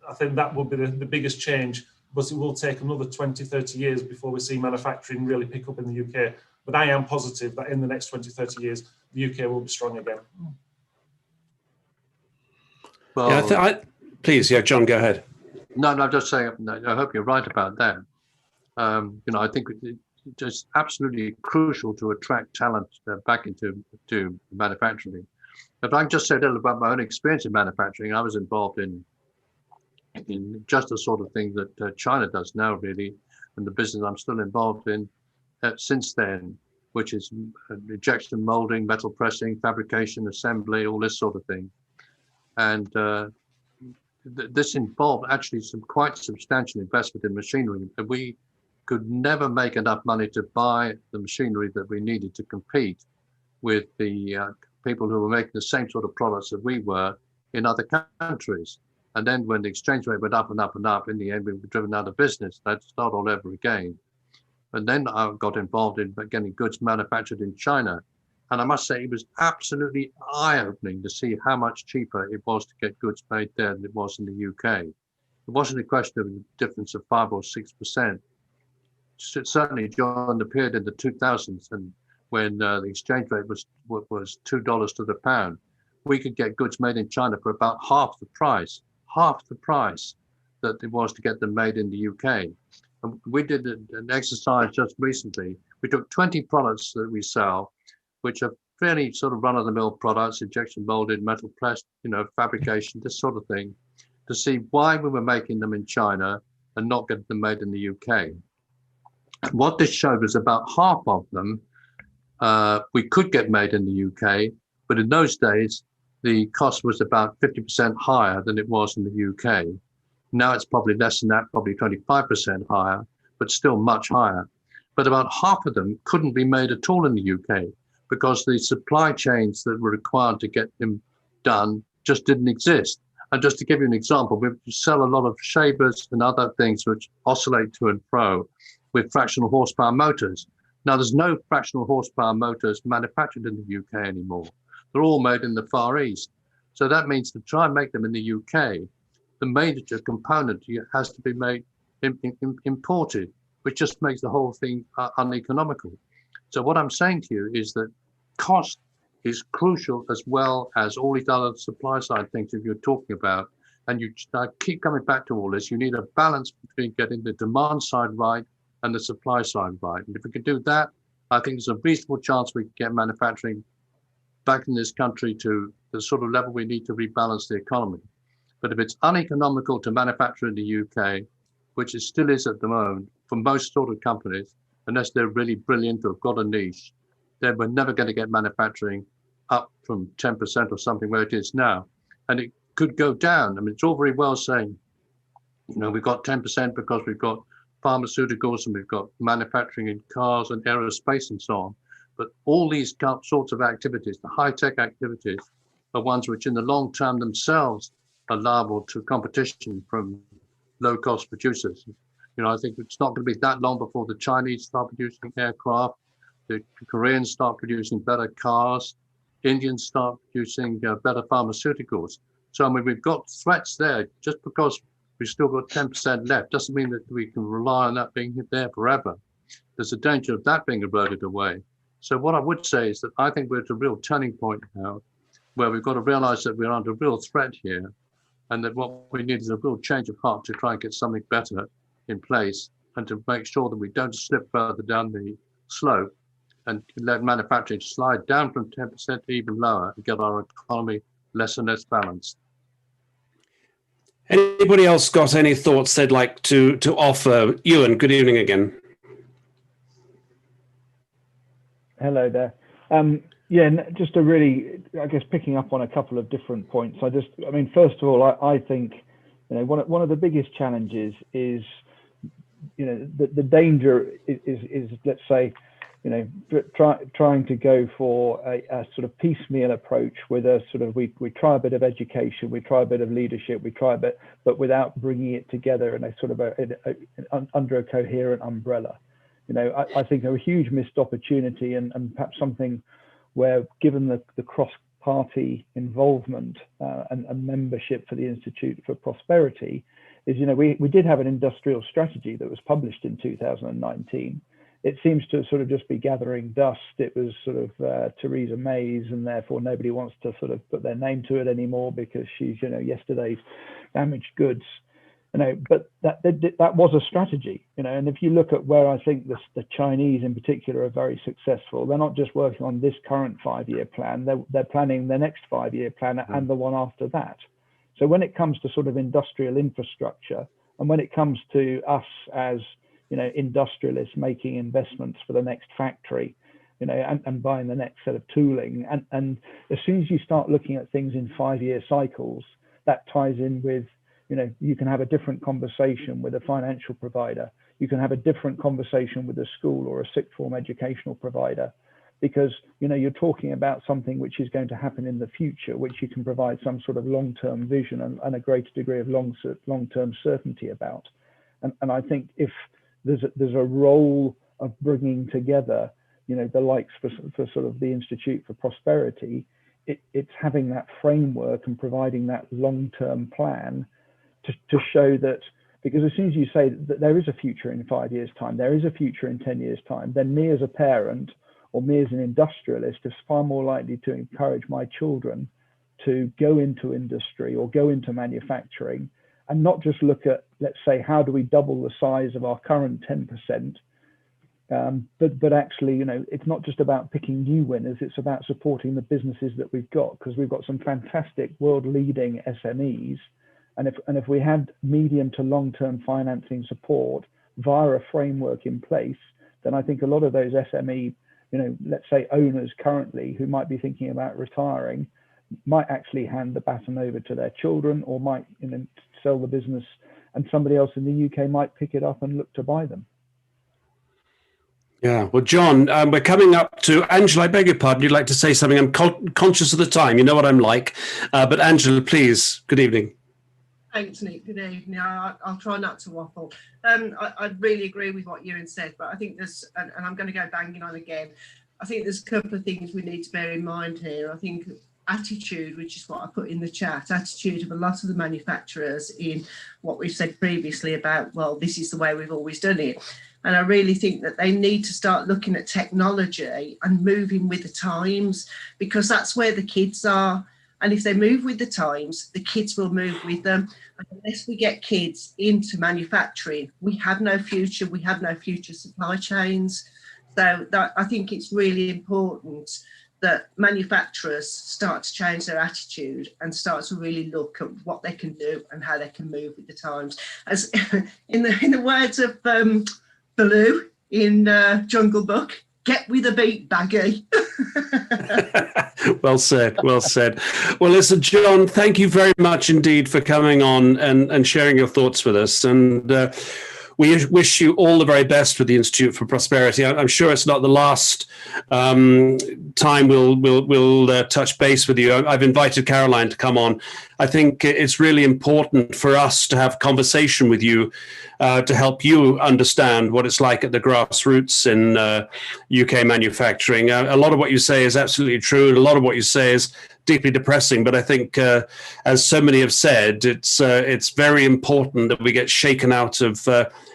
I think that will be the biggest change, but it will take another 20, 30 years before we see manufacturing really pick up in the UK. But I am positive that in the next 20, 30 years, the UK will be strong again. Well, Yeah, please, John, go ahead. No, I'm just saying, I hope you're right about that. I think it's just absolutely crucial to attract talent back into manufacturing. If I can just say a little about my own experience in manufacturing, I was involved in just the sort of thing that China does now, really, and the business I'm still involved in since then, which is injection molding, metal pressing, fabrication, assembly, all this sort of thing. And this involved actually some quite substantial investment in machinery. And we could never make enough money to buy the machinery that we needed to compete with the people who were making the same sort of products that we were in other countries. And then when the exchange rate went up and up and up, in the end, we were driven out of business. I had to start all over again. And then I got involved in getting goods manufactured in China. And I must say, it was absolutely eye-opening to see how much cheaper it was to get goods made there than it was in the UK. It wasn't a question of a difference of 5 or 6%. Certainly during the period in the 2000s, and when the exchange rate was $2 to the pound, we could get goods made in China for about half the price that it was to get them made in the UK. And we did an exercise just recently. We took 20 products that we sell, which are fairly sort of run-of-the-mill products, injection molded, metal pressed, fabrication, this sort of thing, to see why we were making them in China and not getting them made in the UK. And what this showed was about half of them we could get made in the UK, but in those days, the cost was about 50% higher than it was in the UK. Now it's probably less than that, probably 25% higher, but still much higher. But about half of them couldn't be made at all in the UK because the supply chains that were required to get them done just didn't exist. And just to give you an example, we sell a lot of shavers and other things which oscillate to and fro with fractional horsepower motors. Now, there's no fractional horsepower motors manufactured in the UK anymore. They're all made in the Far East. So that means to try and make them in the UK, the major component has to be made imported, which just makes the whole thing uneconomical. So what I'm saying to you is that cost is crucial, as well as all these other supply side things that you're talking about. And I keep coming back to all this. You need a balance between getting the demand side right and the supply side right. And if we can do that, I think there's a reasonable chance we can get manufacturing back in this country to the sort of level we need to rebalance the economy. But if it's uneconomical to manufacture in the UK, which it still is at the moment for most sort of companies, unless they're really brilliant or have got a niche, then we're never going to get manufacturing up from 10% or something where it is now. And it could go down. I mean, it's all very well saying, you know, we've got 10% because we've got pharmaceuticals and we've got manufacturing in cars and aerospace and so on. But all these sorts of activities, the high-tech activities, are ones which in the long term themselves are liable to competition from low-cost producers. You know, I think it's not going to be that long before the Chinese start producing aircraft, the Koreans start producing better cars, Indians start producing better pharmaceuticals. So I mean, we've got threats there. Just because we've still got 10% left doesn't mean that we can rely on that being there forever. There's a danger of that being eroded away. So what I would say is that I think we're at a real turning point now, where we've got to realize that we're under real threat here, and that what we need is a real change of heart to try and get something better in place, and to make sure that we don't slip further down the slope and let manufacturing slide down from 10% to even lower and get our economy less and less balanced. Anybody else got any thoughts they'd like to offer? Ewan, good evening again. Hello there. Yeah, just a really, I guess, picking up on a couple of different points. I mean, first of all, I think, you know, one of the biggest challenges is, you know, the danger is, let's say, you know, trying to go for a sort of piecemeal approach with a sort of, we try a bit of education, we try a bit of leadership, we try a bit, but without bringing it together in a sort of under a coherent umbrella. You know, I think a huge missed opportunity, and perhaps something where, given the cross-party involvement and membership for the Institute for Prosperity, is, you know, we did have an industrial strategy that was published in 2019. It seems to sort of just be gathering dust. It was sort of Theresa May's, and therefore nobody wants to sort of put their name to it anymore because she's, you know, yesterday's damaged goods. You know, but that was a strategy, you know. And if you look at where I think the Chinese in particular are very successful, they're not just working on this current 5-year plan, they're planning the next 5-year plan and the one after that. So when it comes to sort of industrial infrastructure, and when it comes to us as, you know, industrialists making investments for the next factory, you know, and buying the next set of tooling, and as soon as you start looking at things in 5-year cycles, that ties in with, you know, you can have a different conversation with a financial provider. You can have a different conversation with a school or a sixth form educational provider, because, you know, you're talking about something which is going to happen in the future, which you can provide some sort of long-term vision and a greater degree of long-term certainty about. And I think if there's a role of bringing together, you know, the likes for sort of the Institute for Prosperity, it's having that framework and providing that long-term plan to show that, because as soon as you say that there is a future in 5 years' time, there is a future in 10 years' time, then me as a parent or me as an industrialist is far more likely to encourage my children to go into industry or go into manufacturing, and not just look at, let's say, how do we double the size of our current 10%, but actually, you know, it's not just about picking new winners, it's about supporting the businesses that we've got, because we've got some fantastic world-leading SMEs. And if we had medium to long-term financing support via a framework in place, then I think a lot of those SME, you know, let's say owners currently who might be thinking about retiring, might actually hand the baton over to their children, or might, you know, sell the business, and somebody else in the UK might pick it up and look to buy them. Yeah, well, John, we're coming up to Angela. I beg your pardon. You'd like to say something? I'm conscious of the time. You know what I'm like. But Angela, please. Good evening. Thanks, Nick. Good evening. I'll try not to waffle. I really agree with what Ewan said, but I think there's, and I'm going to go banging on again, I think there's a couple of things we need to bear in mind here. I think attitude, which is what I put in the chat, attitude of a lot of the manufacturers in what we've said previously about, well, this is the way we've always done it. And I really think that they need to start looking at technology and moving with the times, because that's where the kids are. And if they move with the times, the kids will move with them. And unless we get kids into manufacturing, we have no future. We have no future supply chains. So I think it's really important that manufacturers start to change their attitude and start to really look at what they can do and how they can move with the times. As in the words of Baloo in Jungle Book, get with the beat, baggy. Well said, well said. Well, listen, John, thank you very much indeed for coming on and sharing your thoughts with us. And we wish you all the very best with the Institute for Prosperity. I'm sure it's not the last time we'll touch base with you. I've invited Caroline to come on. I think it's really important for us to have conversation with you to help you understand what it's like at the grassroots in UK manufacturing. A lot of what you say is absolutely true, and a lot of what you say is deeply depressing. But I think, as so many have said, it's very important that we get shaken out of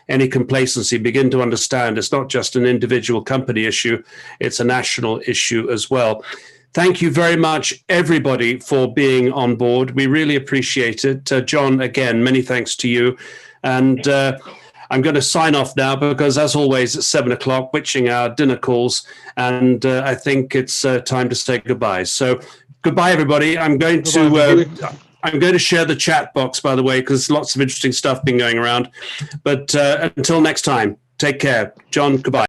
any complacency, begin to understand it's not just an individual company issue, it's a national issue as well. Thank you very much, everybody, for being on board. We really appreciate it. John, again, many thanks to you. And I'm going to sign off now because, as always, it's 7 o'clock, witching hour, dinner calls, and I think it's time to say goodbye. So goodbye, everybody. I'm going to share the chat box, by the way, because lots of interesting stuff been going around. But until next time, take care. John, goodbye.